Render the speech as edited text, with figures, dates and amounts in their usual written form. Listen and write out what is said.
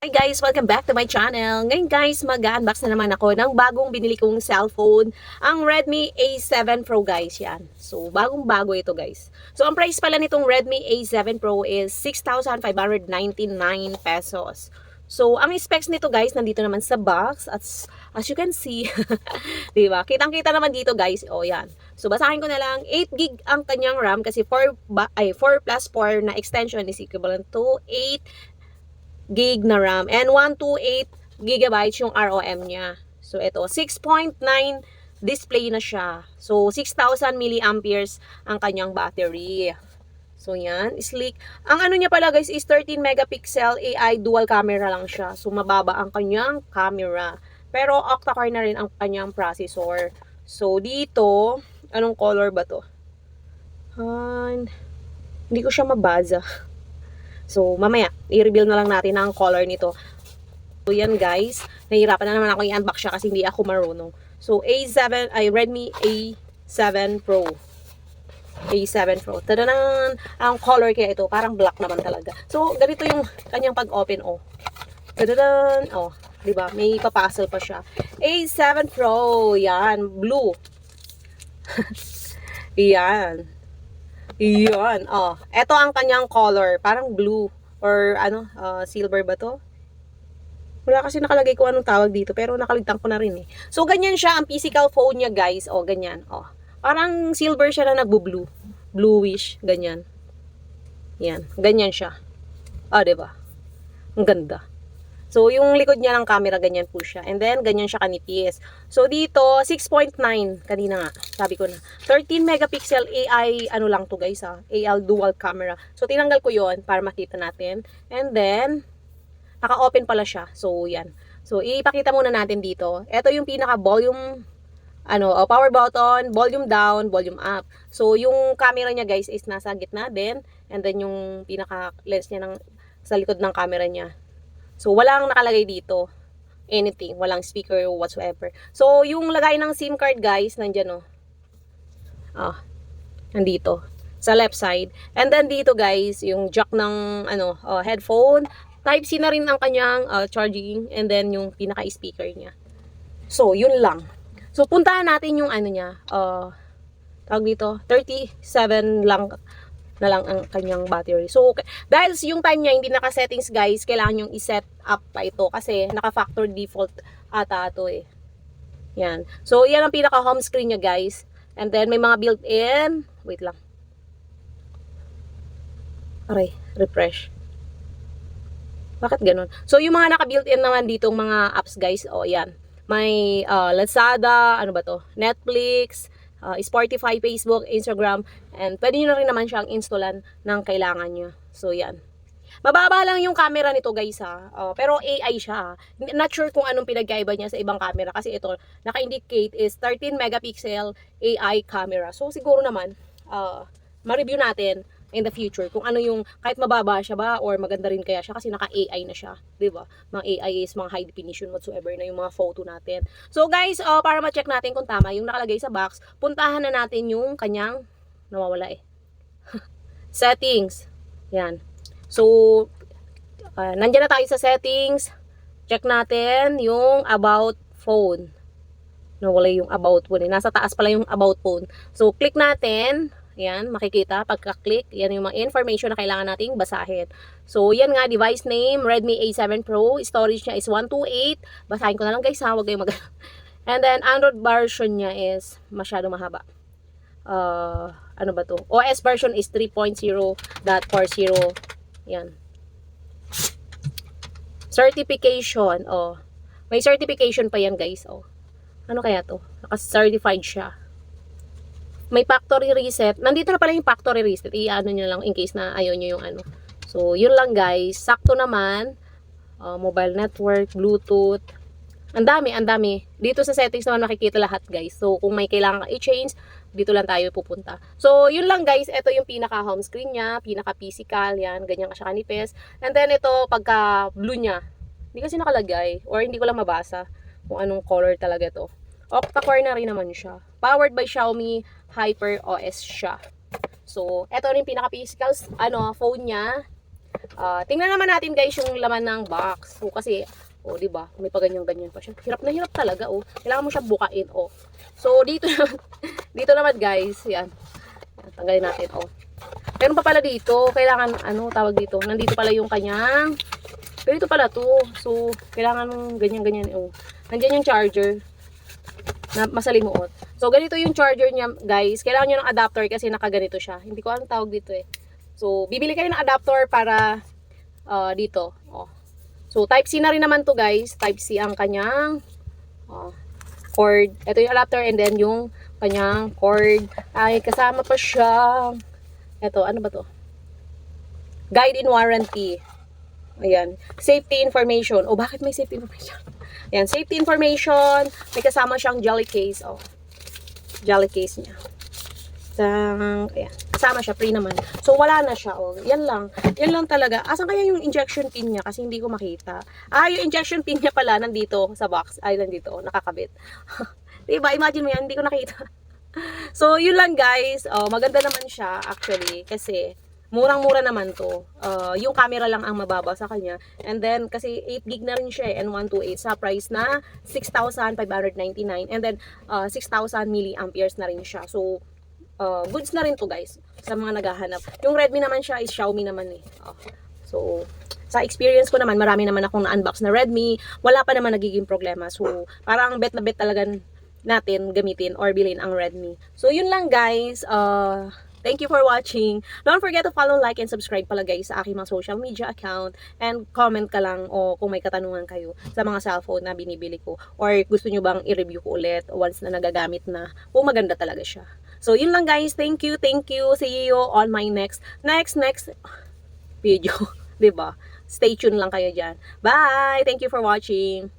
Hi guys! Welcome back to my channel. Ngayon guys, mag-unbox na naman ako ng bagong binili kong cellphone, ang Redmi A7 Pro guys, yan. So, bagong-bago ito guys. So, ang price pala nitong Redmi A7 Pro is 6,599 pesos. So, ang specs nito guys, nandito naman sa box. As you can see, diba? Kitang-kita naman dito guys. O, yan. So, basahin ko na lang. 8GB ang kanyang RAM kasi 4 plus 4 na extension is equivalent to 8 GB na RAM and 128 gigabytes yung ROM niya. So ito 6.9 display na siya. So 6,000 milliamperes ang kanyang battery. So yan, sleek. Ang ano niya pala guys is 13 megapixel AI dual camera lang siya. So mababa ang kanyang camera. Pero octa-core na rin ang kanyang processor. So dito, anong color ba to? Hindi ko siya mabasa. So, mamaya, i-reveal na lang natin ang color nito. So, yan guys. Nahihirapan na naman ako i-unbox siya kasi hindi ako marunong. So, Redmi A7 Pro. A7 Pro. Tadanan! Ang color kaya ito, parang black naman talaga. So, ganito yung kanyang pag-open, oh. Tadanan! Oh, diba? May papasol pa siya. A7 Pro. Yan. Blue. Yan. Iyon, oh. Ito ang kanyang color, parang blue or silver ba to? Wala kasi nakalagay ko anong tawag dito, pero nakaligtan ko na rin eh. So ganyan siya ang physical phone niya, guys. Oh, ganyan, oh. Parang silver siya na nagbo-blue. Bluish, ganyan. Yan, ganyan siya. Ah, 'di ba? Ang ganda. So, yung likod niya ng camera, ganyan po siya. And then, ganyan siya kanipis. So, dito, 6.9. Kanina nga, sabi ko na. 13 megapixel AI, ano lang to guys ha. AI dual camera. So, tinanggal ko yon para makita natin. And then, naka-open pala siya. So, yan. So, ipakita muna natin dito. Ito yung pinaka-volume, power button, volume down, volume up. So, yung camera niya guys is nasa gitna din. And then, yung pinaka-lens niya sa likod ng camera niya. So, walang nakalagay dito. Anything. Walang speaker whatsoever. So, yung lagay ng SIM card, guys, nandyan, oh. Nandito. Sa left side. And then, dito, guys, yung jack ng, headphone. Type-C na rin ang kanyang charging. And then, yung pinaka-speaker niya. So, yun lang. So, puntahan natin yung, tawag dito, 37 lang na lang ang kanyang battery. So, dahil yung time niya hindi naka-settings guys, kailangan yung i-set up pa ito kasi naka-factor default ata ito eh. Yan. So, yan ang pinaka-home screen niya guys. And then, may mga built-in. Wait lang. Aray, refresh. Bakit ganun? So, yung mga naka-built-in naman ditong mga apps guys, yan. May Lazada, ano ba to? Netflix, Spotify, Facebook, Instagram, and pwede nyo na rin naman siyang installan ng kailangan nyo. So, yan. Mababa lang yung camera nito guys ha. Pero AI siya. Not sure kung anong pinagkaiba niya sa ibang camera kasi ito, naka-indicate is 13 megapixel AI camera. So, siguro naman, ma-review natin in the future kung ano yung kahit mababa siya ba or maganda rin kaya siya kasi naka-AI na siya, 'di ba? Mga AI is mga high definition whatsoever na yung mga photo natin. So guys, para ma-check natin kung tama yung nakalagay sa box, puntahan na natin yung kanyang nawawala eh. Settings. Yan. So nandiyan na tayo sa settings. Check natin yung about phone. Nawala yung about phone. Nasa taas pala yung about phone. So click natin. Yan, makikita, pagka-click, yan yung mga information na kailangan nating basahin. So, yan nga, device name, Redmi A7 Pro, storage niya is 128, basahin ko na lang guys ha, huwag kayong And then, Android version niya is masyado mahaba. Ano ba to? OS version is 3.0.40, yan. Certification, may certification pa yan guys, Ano kaya to? Naka-certified siya. May factory reset. Nandito na pala yung factory reset. I-ano nyo lang in case na ayaw nyo yung So, yun lang guys. Sakto naman. Mobile network, Bluetooth. Ang dami. Dito sa settings naman makikita lahat guys. So, kung may kailangan i-change, dito lang tayo pupunta. So, yun lang guys. Ito yung pinaka-home screen niya. Pinaka-physical. Yan. Ganyan ka siya kanipis. And then, ito, pagka-blue niya. Hindi kasi nakalagay. Or hindi ko lang mabasa kung anong color talaga to. Octa-core na rin naman siya. Powered by Xiaomi Hyper OS siya. So, ito rin pinaka-physical phone niya. Tingnan naman natin guys yung laman ng box. So, kasi, di ba? May paganyan-ganyan pa siya. Hirap na hirap talaga, Kailangan mo siya bukain, So, dito naman, dito naman guys, yan. Tanggalin natin, Meron pa pala dito, kailangan, tawag dito, nandito pala yung kanyang, ganito pala to. So, kailangan ganyan-ganyan, Nandiyan yung charger na masalimuot. So, ganito yung charger niya, guys. Kailangan nyo ng adapter kasi nakaganito siya. Hindi ko alam tawag dito, So, bibili kayo ng adapter para dito. So, Type-C na rin naman to, guys. Type-C ang kanyang cord. Ito yung adapter and then yung kanyang cord. Ay, kasama pa siya. Ito, ano ba to? Guide in warranty. Ayan. Safety information. Bakit may safety information? Ayan, safety information. May kasama siyang jelly case. Jelly case niya. Ayan. Kasama siya, free naman. So, wala na siya, Yan lang. Yan lang talaga. Asan kaya yung injection pin niya? Kasi hindi ko makita. Yung injection pin niya pala, nandito sa box. Ay, nandito, nakakabit. Diba? Imagine mo yan, hindi ko nakita. So, yun lang guys. Maganda naman siya, actually. Kasi, murang-mura naman to. Yung camera lang ang mababa sa kanya. And then, kasi 8 gig na rin siya, N128 sa price na 6,599. And then, 6,000 milliamperes na rin siya. So, goods na rin to guys sa mga naghahanap. Yung Redmi naman siya is Xiaomi naman So, sa experience ko naman, marami naman akong na-unbox na Redmi. Wala pa naman nagiging problema. So, parang bet na bet talaga natin gamitin or bilhin ang Redmi. So, yun lang guys. Thank you for watching. Don't forget to follow, like, and subscribe pala guys sa aking mga social media account. And comment ka lang kung may katanungan kayo sa mga cellphone na binibili ko. Or gusto nyo bang i-review ko ulit once na nagagamit na kung maganda talaga siya. So, yun lang guys. Thank you. See you on my next video. 'Di ba? Stay tuned lang kayo dyan. Bye! Thank you for watching.